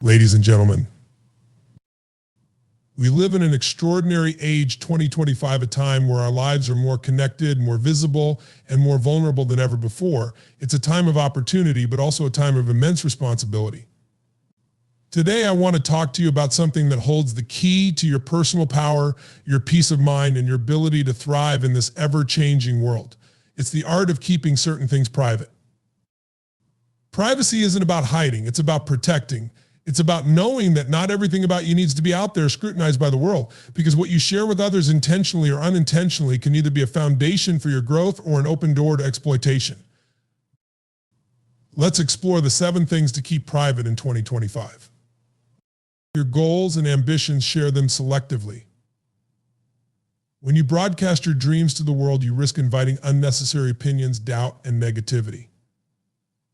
Ladies and gentlemen, we live in an extraordinary age, 2025, a time where our lives are more connected, more visible, and more vulnerable than ever before. It's a time of opportunity, but also a time of immense responsibility. Today, I want to talk to you about something that holds the key to your personal power, your peace of mind, and your ability to thrive in this ever-changing world. It's the art of keeping certain things private. Privacy isn't about hiding, it's about protecting. It's about knowing that not everything about you needs to be out there scrutinized by the world, because what you share with others intentionally or unintentionally can either be a foundation for your growth or an open door to exploitation. Let's explore the 7 things to keep private in 2025. Your goals and ambitions, share them selectively. When you broadcast your dreams to the world, you risk inviting unnecessary opinions, doubt, and negativity.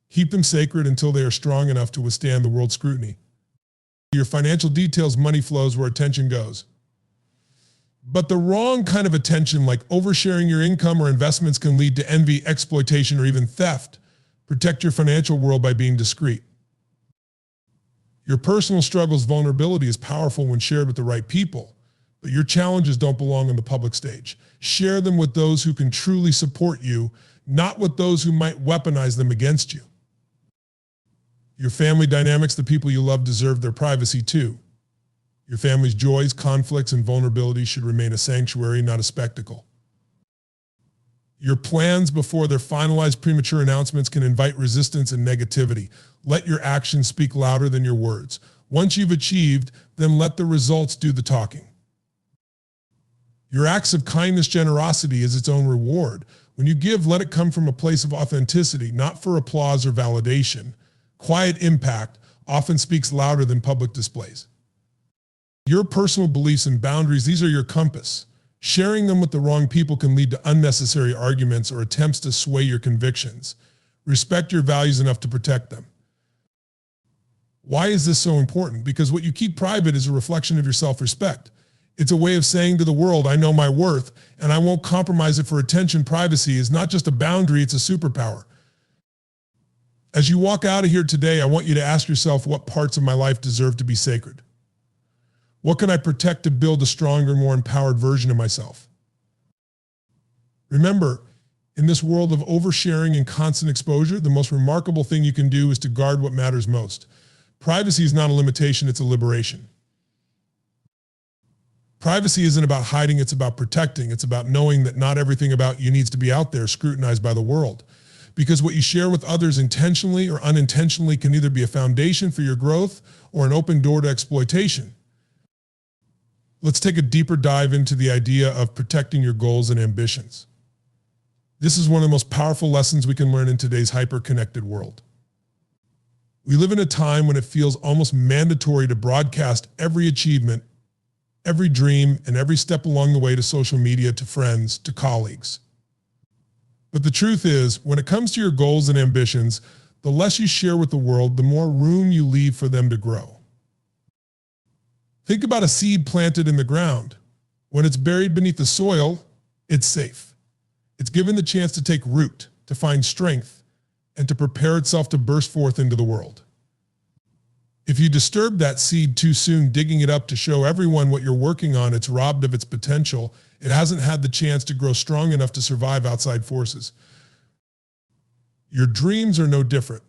Keep them sacred until they are strong enough to withstand the world's scrutiny. Your financial details, money flows where attention goes. But the wrong kind of attention, like oversharing your income or investments, can lead to envy, exploitation, or even theft. Protect your financial world by being discreet. Your personal struggles, vulnerability is powerful when shared with the right people, but your challenges don't belong on the public stage. Share them with those who can truly support you, not with those who might weaponize them against you. Your family dynamics, the people you love, deserve their privacy too. Your family's joys, conflicts, and vulnerabilities should remain a sanctuary, not a spectacle. Your plans before their finalized premature announcements can invite resistance and negativity. Let your actions speak louder than your words. Once you've achieved, then let the results do the talking. Your acts of kindness, generosity is its own reward. When you give, let it come from a place of authenticity, not for applause or validation. Quiet impact often speaks louder than public displays. Your personal beliefs and boundaries, these are your compass. Sharing them with the wrong people can lead to unnecessary arguments or attempts to sway your convictions. Respect your values enough to protect them. Why is this so important? Because what you keep private is a reflection of your self-respect. It's a way of saying to the world, I know my worth, and I won't compromise it for attention. Privacy is not just a boundary, it's a superpower. As you walk out of here today, I want you to ask yourself, what parts of my life deserve to be sacred? What can I protect to build a stronger, more empowered version of myself? Remember, in this world of oversharing and constant exposure, the most remarkable thing you can do is to guard what matters most. Privacy is not a limitation, it's a liberation. Privacy isn't about hiding, it's about protecting. It's about knowing that not everything about you needs to be out there scrutinized by the world. Because what you share with others intentionally or unintentionally can either be a foundation for your growth or an open door to exploitation. Let's take a deeper dive into the idea of protecting your goals and ambitions. This is one of the most powerful lessons we can learn in today's hyper-connected world. We live in a time when it feels almost mandatory to broadcast every achievement, every dream, and every step along the way to social media, to friends, to colleagues. But the truth is, when it comes to your goals and ambitions, the less you share with the world, the more room you leave for them to grow. Think about a seed planted in the ground. When it's buried beneath the soil, it's safe. It's given the chance to take root, to find strength, and to prepare itself to burst forth into the world. If you disturb that seed too soon, digging it up to show everyone what you're working on, it's robbed of its potential. It hasn't had the chance to grow strong enough to survive outside forces. Your dreams are no different.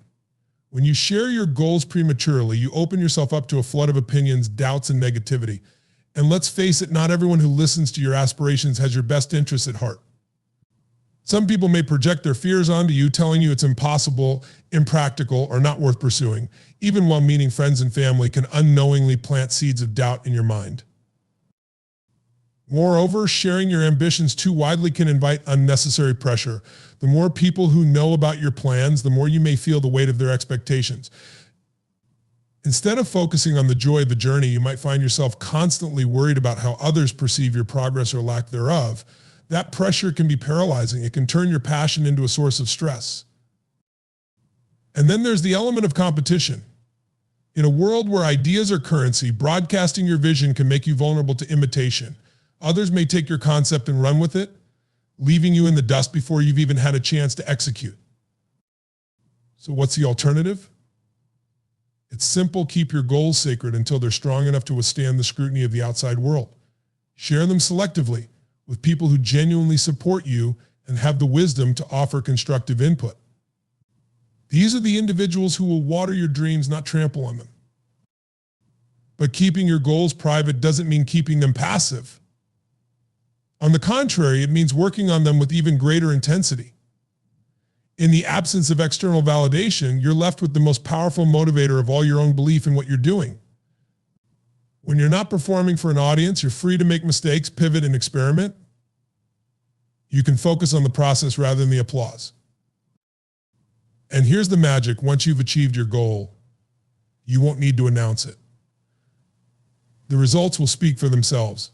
When you share your goals prematurely, you open yourself up to a flood of opinions, doubts, and negativity. And let's face it, not everyone who listens to your aspirations has your best interests at heart. Some people may project their fears onto you, telling you it's impossible, impractical, or not worth pursuing. Even well-meaning friends and family can unknowingly plant seeds of doubt in your mind. Moreover, sharing your ambitions too widely can invite unnecessary pressure. The more people who know about your plans, the more you may feel the weight of their expectations. Instead of focusing on the joy of the journey, you might find yourself constantly worried about how others perceive your progress or lack thereof. That pressure can be paralyzing. It can turn your passion into a source of stress. And then there's the element of competition. In a world where ideas are currency, broadcasting your vision can make you vulnerable to imitation. Others may take your concept and run with it, leaving you in the dust before you've even had a chance to execute. So what's the alternative? It's simple. Keep your goals sacred until they're strong enough to withstand the scrutiny of the outside world. Share them selectively with people who genuinely support you and have the wisdom to offer constructive input. These are the individuals who will water your dreams, not trample on them. But keeping your goals private doesn't mean keeping them passive. On the contrary, it means working on them with even greater intensity. In the absence of external validation, you're left with the most powerful motivator of all, your own belief in what you're doing. When you're not performing for an audience, you're free to make mistakes, pivot, and experiment. You can focus on the process rather than the applause. And here's the magic. Once you've achieved your goal, you won't need to announce it. The results will speak for themselves.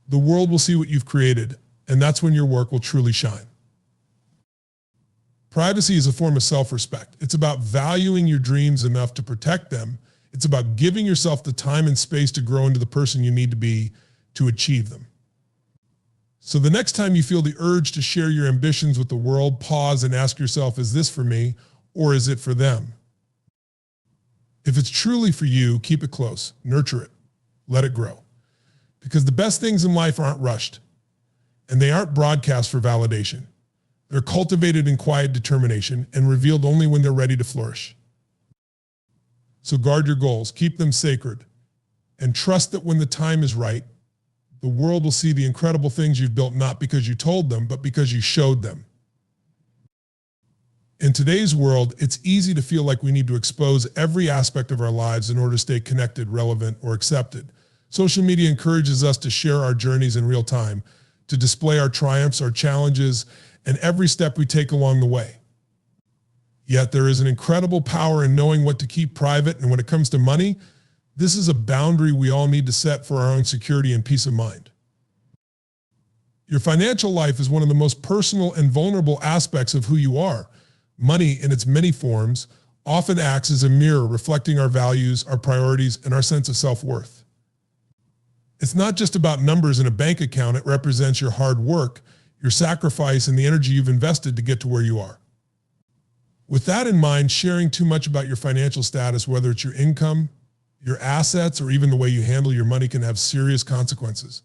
The world will see what you've created, and that's when your work will truly shine. Privacy is a form of self-respect. It's about valuing your dreams enough to protect them. It's about giving yourself the time and space to grow into the person you need to be to achieve them. So the next time you feel the urge to share your ambitions with the world, pause and ask yourself, is this for me or is it for them? If it's truly for you, keep it close, nurture it, let it grow. Because the best things in life aren't rushed, and they aren't broadcast for validation. They're cultivated in quiet determination and revealed only when they're ready to flourish. So guard your goals, keep them sacred, and trust that when the time is right, the world will see the incredible things you've built, not because you told them, but because you showed them. In today's world, it's easy to feel like we need to expose every aspect of our lives in order to stay connected, relevant, or accepted. Social media encourages us to share our journeys in real time, to display our triumphs, our challenges, and every step we take along the way. Yet there is an incredible power in knowing what to keep private, and when it comes to money, this is a boundary we all need to set for our own security and peace of mind. Your financial life is one of the most personal and vulnerable aspects of who you are. Money, in its many forms, often acts as a mirror reflecting our values, our priorities, and our sense of self-worth. It's not just about numbers in a bank account. It represents your hard work, your sacrifice, and the energy you've invested to get to where you are. With that in mind, sharing too much about your financial status, whether it's your income, your assets, or even the way you handle your money, can have serious consequences.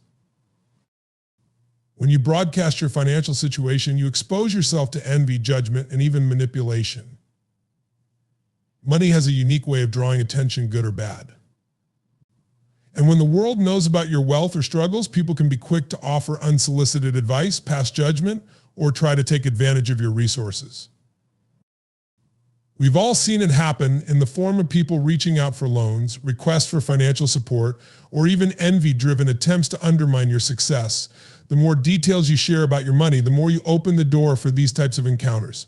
When you broadcast your financial situation, you expose yourself to envy, judgment, and even manipulation. Money has a unique way of drawing attention, good or bad. And when the world knows about your wealth or struggles, people can be quick to offer unsolicited advice, pass judgment, or try to take advantage of your resources. We've all seen it happen in the form of people reaching out for loans, requests for financial support, or even envy-driven attempts to undermine your success. The more details you share about your money, the more you open the door for these types of encounters.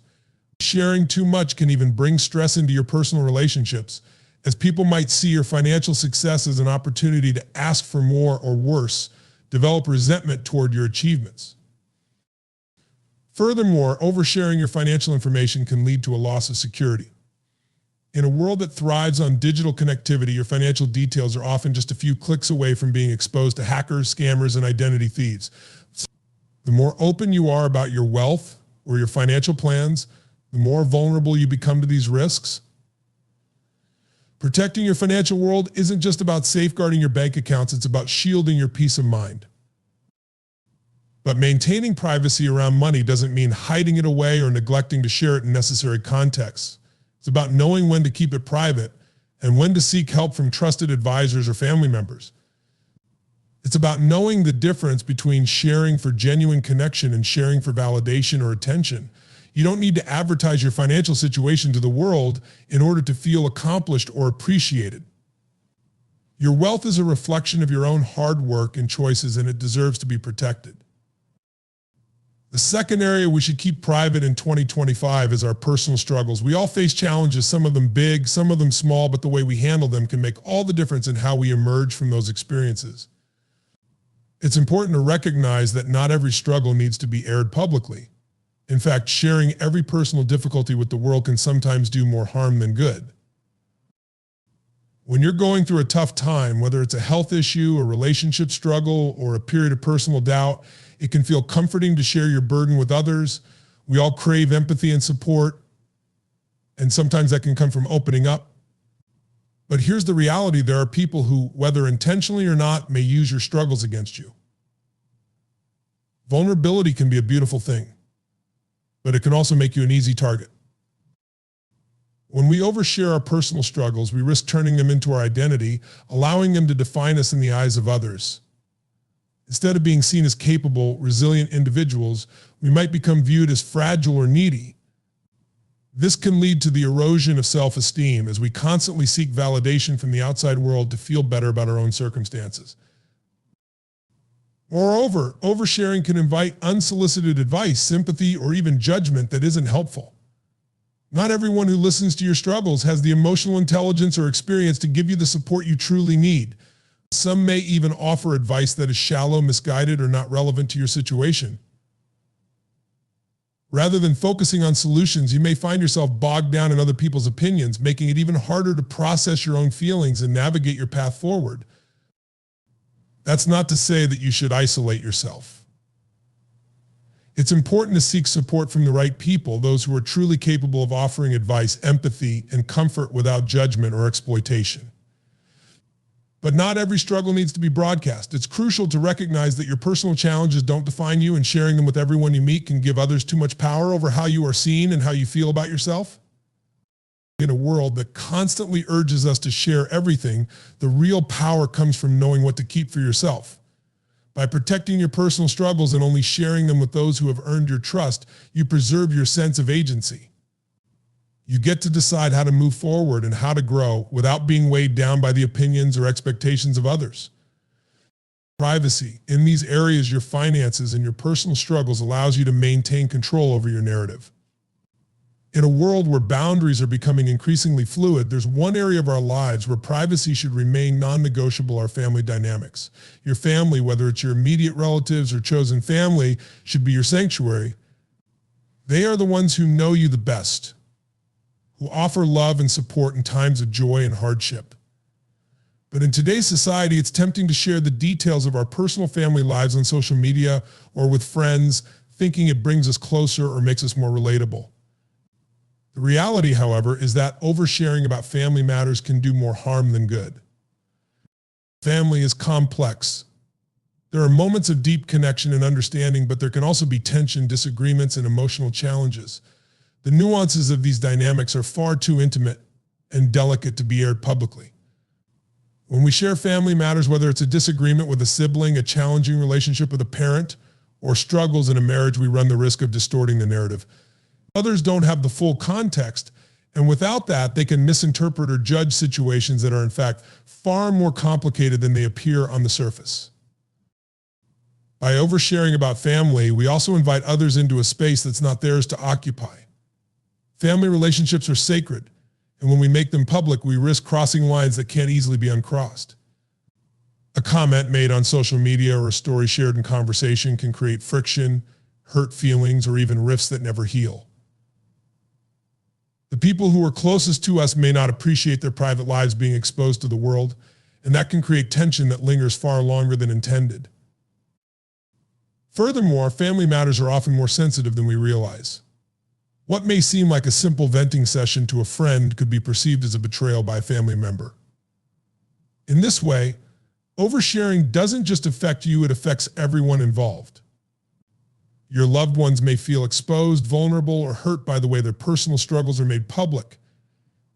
Sharing too much can even bring stress into your personal relationships, as people might see your financial success as an opportunity to ask for more, or worse, develop resentment toward your achievements. Furthermore, oversharing your financial information can lead to a loss of security. In a world that thrives on digital connectivity, your financial details are often just a few clicks away from being exposed to hackers, scammers, and identity thieves. The more open you are about your wealth or your financial plans, the more vulnerable you become to these risks. Protecting your financial world isn't just about safeguarding your bank accounts, it's about shielding your peace of mind. But maintaining privacy around money doesn't mean hiding it away or neglecting to share it in necessary contexts. It's about knowing when to keep it private and when to seek help from trusted advisors or family members. It's about knowing the difference between sharing for genuine connection and sharing for validation or attention. You don't need to advertise your financial situation to the world in order to feel accomplished or appreciated. Your wealth is a reflection of your own hard work and choices, and it deserves to be protected. The second area we should keep private in 2025 is our personal struggles. We all face challenges, some of them big, some of them small, but the way we handle them can make all the difference in how we emerge from those experiences. It's important to recognize that not every struggle needs to be aired publicly. In fact, sharing every personal difficulty with the world can sometimes do more harm than good. When you're going through a tough time, whether it's a health issue, a relationship struggle, or a period of personal doubt, it can feel comforting to share your burden with others. We all crave empathy and support, and sometimes that can come from opening up, But here's the reality: there are people who, whether intentionally or not, may use your struggles against you. Vulnerability can be a beautiful thing, but it can also make you an easy target. When we overshare our personal struggles, we risk turning them into our identity, allowing them to define us in the eyes of others. Instead of being seen as capable, resilient individuals, we might become viewed as fragile or needy. This can lead to the erosion of self-esteem as we constantly seek validation from the outside world to feel better about our own circumstances. Moreover, oversharing can invite unsolicited advice, sympathy, or even judgment that isn't helpful. Not everyone who listens to your struggles has the emotional intelligence or experience to give you the support you truly need. Some may even offer advice that is shallow, misguided, or not relevant to your situation. Rather than focusing on solutions, you may find yourself bogged down in other people's opinions, making it even harder to process your own feelings and navigate your path forward. That's not to say that you should isolate yourself. It's important to seek support from the right people, those who are truly capable of offering advice, empathy, and comfort without judgment or exploitation. But not every struggle needs to be broadcast. It's crucial to recognize that your personal challenges don't define you, and sharing them with everyone you meet can give others too much power over how you are seen and how you feel about yourself. In a world that constantly urges us to share everything, the real power comes from knowing what to keep for yourself. By protecting your personal struggles and only sharing them with those who have earned your trust, you preserve your sense of agency. You get to decide how to move forward and how to grow without being weighed down by the opinions or expectations of others. Privacy. In these areas, your finances and your personal struggles allows you to maintain control over your narrative. In a world where boundaries are becoming increasingly fluid, there's one area of our lives where privacy should remain non-negotiable: our family dynamics. Your family, whether it's your immediate relatives or chosen family, should be your sanctuary. They are the ones who know you the best, who offer love and support in times of joy and hardship. But in today's society, it's tempting to share the details of our personal family lives on social media or with friends, thinking it brings us closer or makes us more relatable. The reality, however, is that oversharing about family matters can do more harm than good. Family is complex. There are moments of deep connection and understanding, but there can also be tension, disagreements, and emotional challenges. The nuances of these dynamics are far too intimate and delicate to be aired publicly. When we share family matters, whether it's a disagreement with a sibling, a challenging relationship with a parent, or struggles in a marriage, we run the risk of distorting the narrative. Others don't have the full context, and without that, they can misinterpret or judge situations that are in fact far more complicated than they appear on the surface. By oversharing about family, we also invite others into a space that's not theirs to occupy. Family relationships are sacred, and when we make them public, we risk crossing lines that can't easily be uncrossed. A comment made on social media or a story shared in conversation can create friction, hurt feelings, or even rifts that never heal. The people who are closest to us may not appreciate their private lives being exposed to the world, and that can create tension that lingers far longer than intended. Furthermore, family matters are often more sensitive than we realize. What may seem like a simple venting session to a friend could be perceived as a betrayal by a family member. In this way, oversharing doesn't just affect you, it affects everyone involved. Your loved ones may feel exposed, vulnerable, or hurt by the way their personal struggles are made public.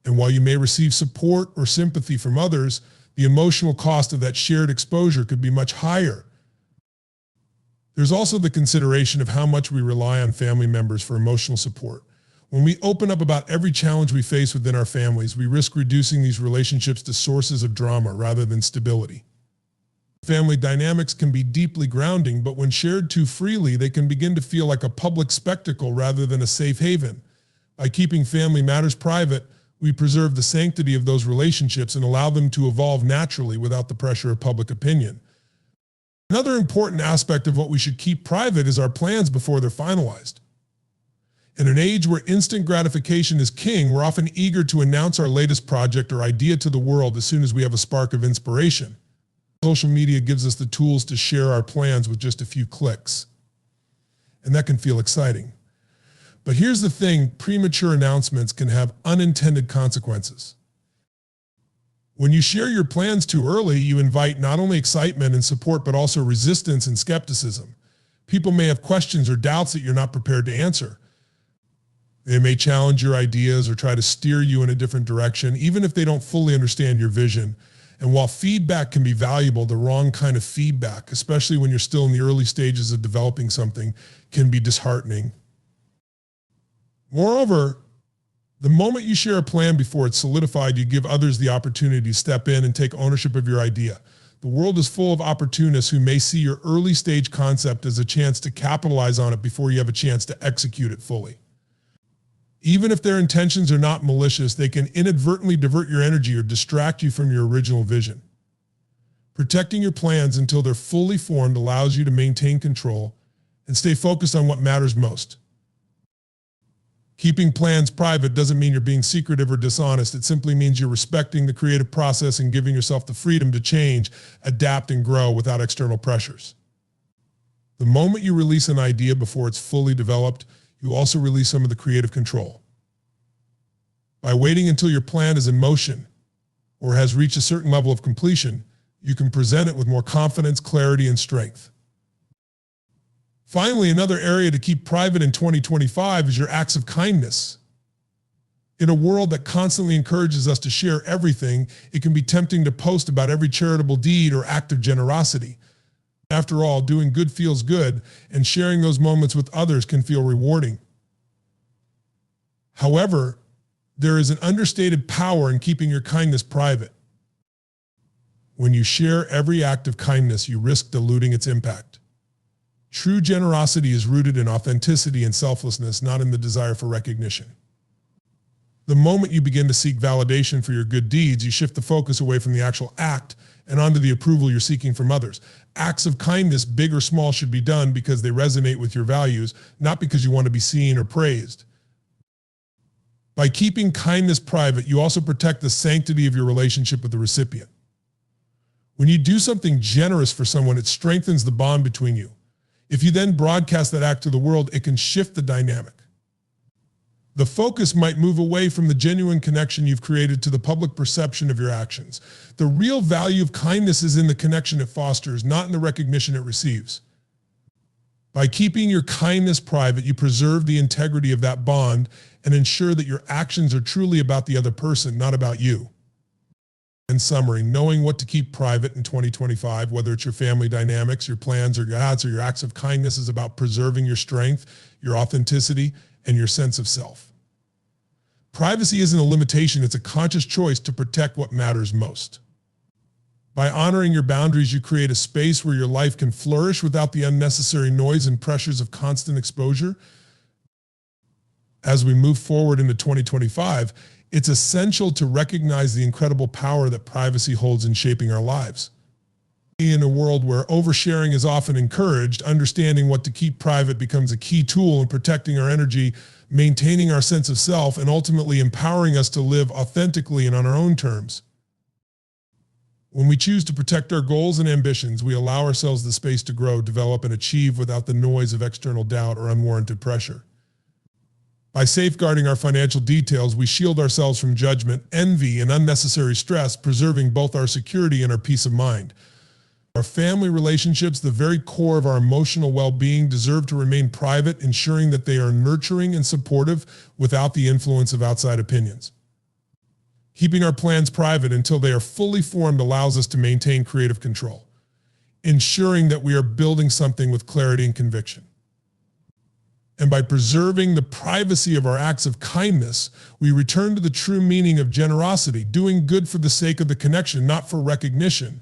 And while you may receive support or sympathy from others, the emotional cost of that shared exposure could be much higher. There's also the consideration of how much we rely on family members for emotional support. When we open up about every challenge we face within our families, we risk reducing these relationships to sources of drama rather than stability. Family dynamics can be deeply grounding, but when shared too freely, they can begin to feel like a public spectacle rather than a safe haven. By keeping family matters private, we preserve the sanctity of those relationships and allow them to evolve naturally without the pressure of public opinion. Another important aspect of what we should keep private is our plans before they're finalized. In an age where instant gratification is king, we're often eager to announce our latest project or idea to the world as soon as we have a spark of inspiration. Social media gives us the tools to share our plans with just a few clicks. And that can feel exciting. But here's the thing: premature announcements can have unintended consequences. When you share your plans too early, you invite not only excitement and support, but also resistance and skepticism. People may have questions or doubts that you're not prepared to answer. They may challenge your ideas or try to steer you in a different direction, even if they don't fully understand your vision. And while feedback can be valuable, the wrong kind of feedback, especially when you're still in the early stages of developing something, can be disheartening. Moreover, the moment you share a plan before it's solidified, you give others the opportunity to step in and take ownership of your idea. The world is full of opportunists who may see your early stage concept as a chance to capitalize on it before you have a chance to execute it fully. Even if their intentions are not malicious, they can inadvertently divert your energy or distract you from your original vision. Protecting your plans until they're fully formed allows you to maintain control and stay focused on what matters most. Keeping plans private doesn't mean you're being secretive or dishonest. It simply means you're respecting the creative process and giving yourself the freedom to change, adapt, and grow without external pressures. The moment you release an idea before it's fully developed, you also release some of the creative control. By waiting until your plan is in motion or has reached a certain level of completion, you can present it with more confidence, clarity, and strength. Finally, another area to keep private in 2025 is your acts of kindness. In a world that constantly encourages us to share everything, it can be tempting to post about every charitable deed or act of generosity. After all, doing good feels good, and sharing those moments with others can feel rewarding. However, there is an understated power in keeping your kindness private. When you share every act of kindness, you risk diluting its impact. True generosity is rooted in authenticity and selflessness, not in the desire for recognition. The moment you begin to seek validation for your good deeds, you shift the focus away from the actual act and onto the approval you're seeking from others. Acts of kindness, big or small, should be done because they resonate with your values, not because you want to be seen or praised. By keeping kindness private, you also protect the sanctity of your relationship with the recipient. When you do something generous for someone, it strengthens the bond between you. If you then broadcast that act to the world, it can shift the dynamic. The focus might move away from the genuine connection you've created to the public perception of your actions. The real value of kindness is in the connection it fosters, not in the recognition it receives. By keeping your kindness private, you preserve the integrity of that bond and ensure that your actions are truly about the other person, not about you. In summary, knowing what to keep private in 2025, whether it's your family dynamics, your plans or goals, or your acts of kindness, is about preserving your strength, your authenticity, and your sense of self. Privacy isn't a limitation, it's a conscious choice to protect what matters most. By honoring your boundaries, you create a space where your life can flourish without the unnecessary noise and pressures of constant exposure. As we move forward into 2025, it's essential to recognize the incredible power that privacy holds in shaping our lives. In a world where oversharing is often encouraged, understanding what to keep private becomes a key tool in protecting our energy, maintaining our sense of self, and ultimately empowering us to live authentically and on our own terms. When we choose to protect our goals and ambitions, we allow ourselves the space to grow, develop, and achieve without the noise of external doubt or unwarranted pressure. By safeguarding our financial details, we shield ourselves from judgment, envy, and unnecessary stress, preserving both our security and our peace of mind. Our family relationships, the very core of our emotional well-being, deserve to remain private, ensuring that they are nurturing and supportive without the influence of outside opinions. Keeping our plans private until they are fully formed allows us to maintain creative control, ensuring that we are building something with clarity and conviction. And by preserving the privacy of our acts of kindness, we return to the true meaning of generosity, doing good for the sake of the connection, not for recognition.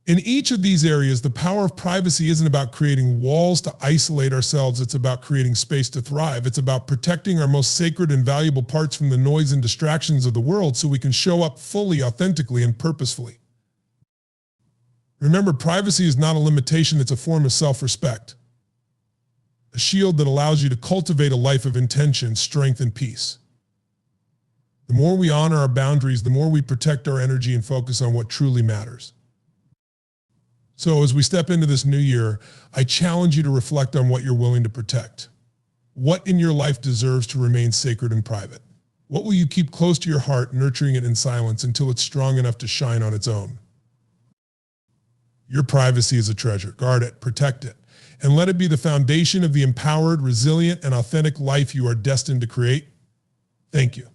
In each of these areas, the power of privacy isn't about creating walls to isolate ourselves. It's about creating space to thrive. It's about protecting our most sacred and valuable parts from the noise and distractions of the world so we can show up fully, authentically, and purposefully. Remember, privacy is not a limitation. It's a form of self-respect. A shield that allows you to cultivate a life of intention, strength, and peace. The more we honor our boundaries, the more we protect our energy and focus on what truly matters. So as we step into this new year, I challenge you to reflect on what you're willing to protect. What in your life deserves to remain sacred and private? What will you keep close to your heart, nurturing it in silence until it's strong enough to shine on its own? Your privacy is a treasure. Guard it, protect it, and let it be the foundation of the empowered, resilient, and authentic life you are destined to create. Thank you.